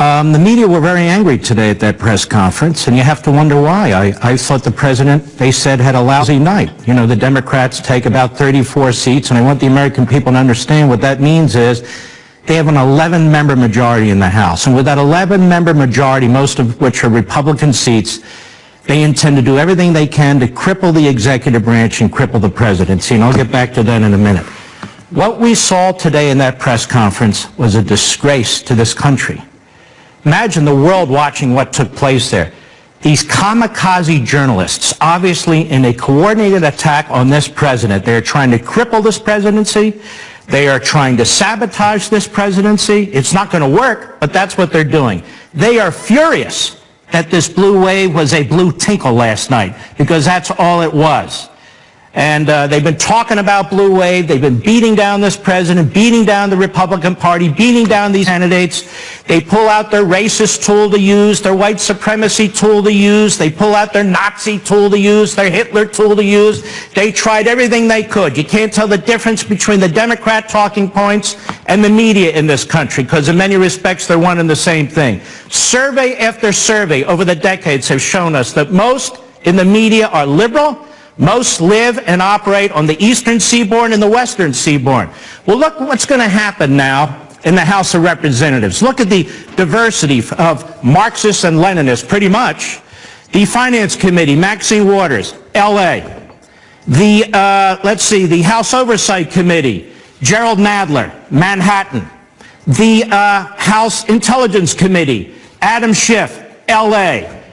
The media were very angry today at that press conference, and you have to wonder why. I thought the president, they said, had a lousy night. You know, the Democrats take about 34 seats, and I want the American people to understand what that means is they have an 11-member majority in the House. And with that 11-member majority, most of which are Republican seats, they intend to do everything they can to cripple the executive branch and cripple the presidency. And I'll get back to that in a minute. What we saw today in that press conference was a disgrace to this country. Imagine the world watching what took place there. These kamikaze journalists, obviously in a coordinated attack on this president, they're trying to cripple this presidency. They are trying to sabotage this presidency. It's not going to work, but that's what they're doing. They are furious that this blue wave was a blue tinkle last night, because that's all it was. And they've been talking about blue wave. They've been beating down this president, beating down the Republican Party, beating down these candidates. They pull out their racist tool to use, their white supremacy tool to use. They pull out their Nazi tool to use, their Hitler tool to use. They tried everything they could. You can't tell the difference between the Democrat talking points and the media in this country, because in many respects they're one and the same thing. Survey after survey over the decades have shown us that most in the media are liberal. Most live and operate on the eastern seaboard and the western seaboard. Well, look what's going to happen now in the House of Representatives. Look at the diversity of Marxists and Leninists, pretty much. The Finance Committee, Maxine Waters, L.A. The House Oversight Committee, Gerald Nadler, Manhattan. The House Intelligence Committee, Adam Schiff, L.A.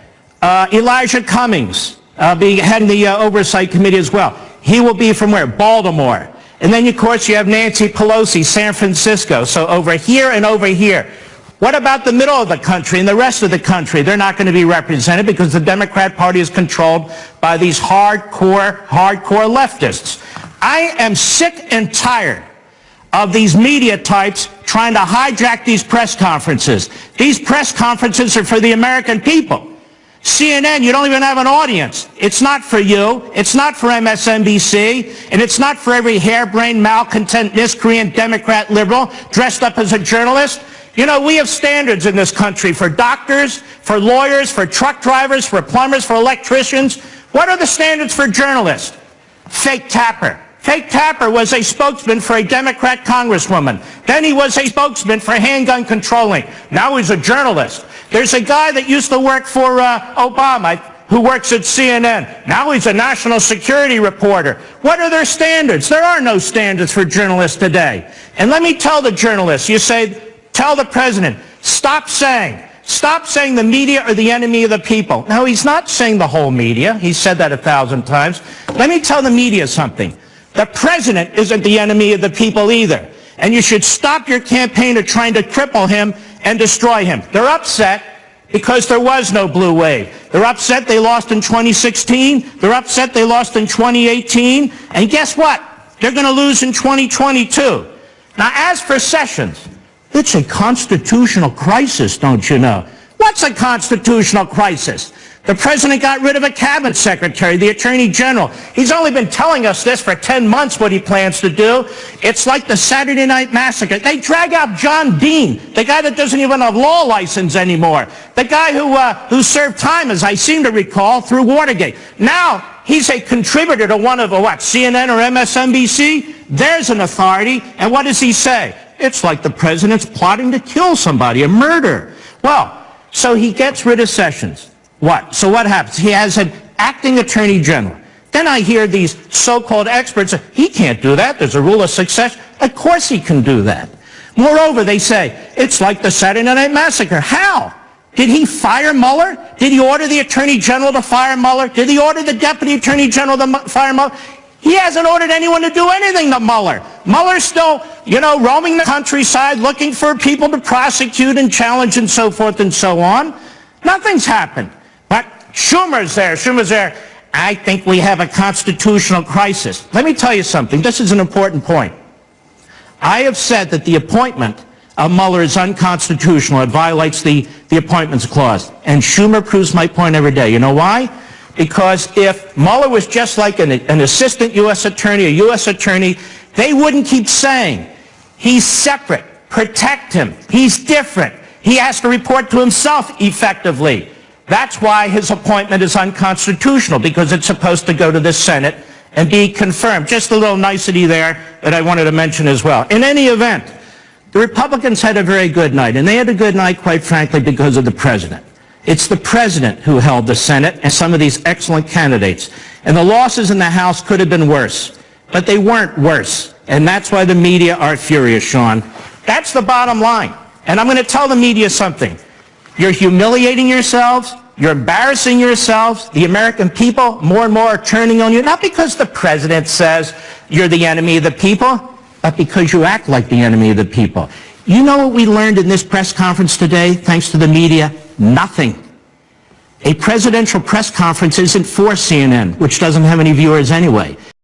Elijah Cummings, heading the Oversight Committee as well. He will be from where? Baltimore. And then, of course, you have Nancy Pelosi, San Francisco. So over here and over here. What about the middle of the country and the rest of the country? They're not going to be represented because the Democrat Party is controlled by these hardcore leftists. I am sick and tired of these media types trying to hijack these press conferences. These press conferences are for the American people. CNN, you don't even have an audience. It's not for you. It's not for MSNBC. And it's not for every harebrained, malcontent, miscreant Democrat liberal dressed up as a journalist. You know, we have standards in this country for doctors, for lawyers, for truck drivers, for plumbers, for electricians. What are the standards for journalists? Fake Tapper. Fake Tapper was a spokesman for a Democrat congresswoman. Then he was a spokesman for handgun controlling. Now he's a journalist. There's a guy that used to work for Obama who works at CNN. Now he's a national security reporter. What are their standards? There are no standards for journalists today. And let me tell the journalists, you say, tell the president, stop saying the media are the enemy of the people. No, he's not saying the whole media. He's said that 1,000 times. Let me tell the media something. The president isn't the enemy of the people either. And you should stop your campaign of trying to cripple him and destroy him. They're upset because there was no blue wave. They're upset they lost in 2016. They're upset they lost in 2018. And guess what? They're going to lose in 2022. Now, as for Sessions, it's a constitutional crisis, don't you know? What's a constitutional crisis? The president got rid of a cabinet secretary, the attorney general. He's only been telling us this for 10 months, what he plans to do. It's like the Saturday Night Massacre. They drag out John Dean, the guy that doesn't even have law license anymore. The guy who served time, as I seem to recall, through Watergate. Now, he's a contributor to one of CNN or MSNBC. There's an authority. And what does he say? It's like the president's plotting to kill somebody, a murder. Well, so he gets rid of Sessions. What? So what happens? He has an acting attorney general. Then I hear these so-called experts say, he can't do that. There's a rule of succession. Of course he can do that. Moreover, they say, it's like the Saturday Night Massacre. How? Did he fire Mueller? Did he order the attorney general to fire Mueller? Did he order the deputy attorney general to fire Mueller? He hasn't ordered anyone to do anything to Mueller. Mueller's still, roaming the countryside looking for people to prosecute and challenge and so forth and so on. Nothing's happened. But Schumer's there. I think we have a constitutional crisis. Let me tell you something. This is an important point. I have said that the appointment of Mueller is unconstitutional. It violates the Appointments Clause. And Schumer proves my point every day. You know why? Because if Mueller was just like an assistant U.S. attorney, a U.S. attorney, they wouldn't keep saying, he's separate, protect him, he's different. He has to report to himself effectively. That's why his appointment is unconstitutional, because it's supposed to go to the Senate and be confirmed. Just a little nicety there that I wanted to mention as well. In any event, the Republicans had a very good night, and they had a good night, quite frankly, because of the president. It's the president who held the Senate and some of these excellent candidates. And the losses in the House could have been worse, but they weren't worse. And that's why the media are furious, Sean. That's the bottom line. And I'm going to tell the media something. You're humiliating yourselves. You're embarrassing yourselves. The American people more and more are turning on you, not because the president says you're the enemy of the people, but because you act like the enemy of the people. You know what we learned in this press conference today, thanks to the media? Nothing. A presidential press conference isn't for CNN, which doesn't have any viewers anyway.